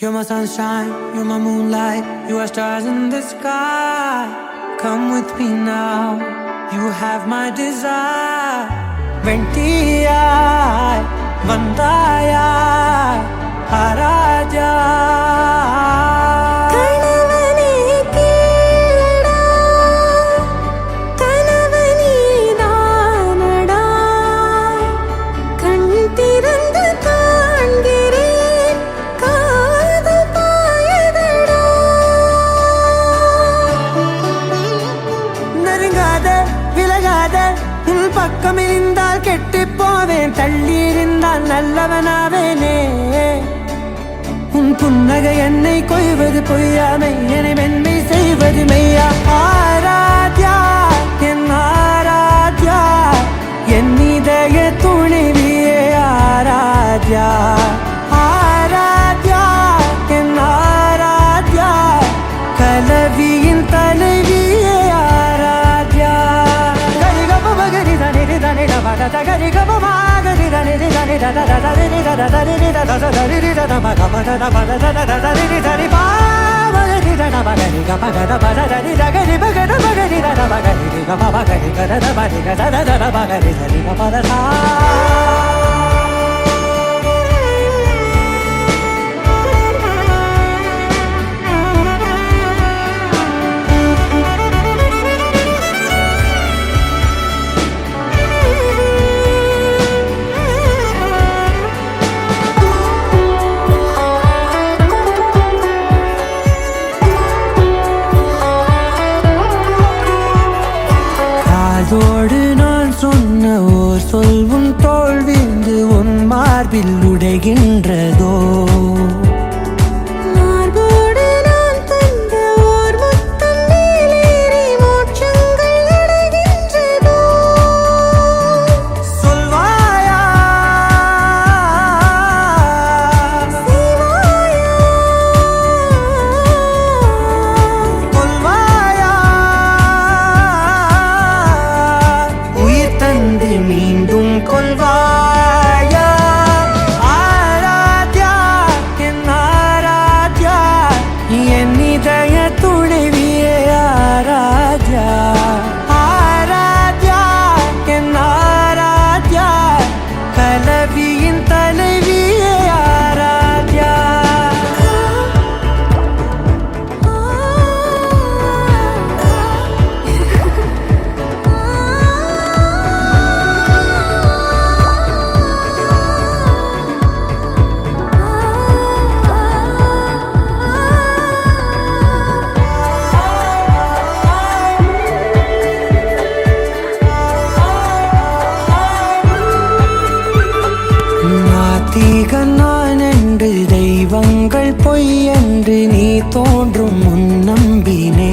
You're my sunshine, you're my moonlight, you are stars in the sky. Come with me now, you have my desire. Ventiyai, vandaya, haraja. பக்கம் இருந்தால் கெட்டு போவேன், தள்ளி இருந்தால் நல்லவனாவேனே. உன் புன்னகை என்னை கொய்வது பொய்யாமை, என்னை மென்மை செய்வது மெய்யா. ஆராத்யா என் ஆராத்யா, என் இதய துணிவியே ஆராத்யா. ஆராத்யா என் Aradhya, கலவியின் தலைவியே Aradhya. Gari gaba ma gari da ni da ni da da da da ni da da da ni da da da da ni da da ma ga ma da da ba da da da da ni da ni ba ma gari da na ba gari ga ba ga da ba da ni da gari ba ga da ba gari da da ba gari ga ba gari ga da da ba ni da da da da ba gari da ni ga ba da sa. அதோடு நான் சொன்ன ஓர் சொல் உன் தோள் விந்து உன் மார்பில் உடைகின்றதோ. மீண்டும் கொள்வாயா ஆராத்யா என் ஆராத்யா, என் இதய துணைவியே ஆராத்யா. ஆராத்யா என் ஆராத்யா, கலவியின் தலைவியே ஆராத்யா. நான் என்று தெய்வங்கள் பொய் என்று நீ தோன்றும் முன் நம்பினே.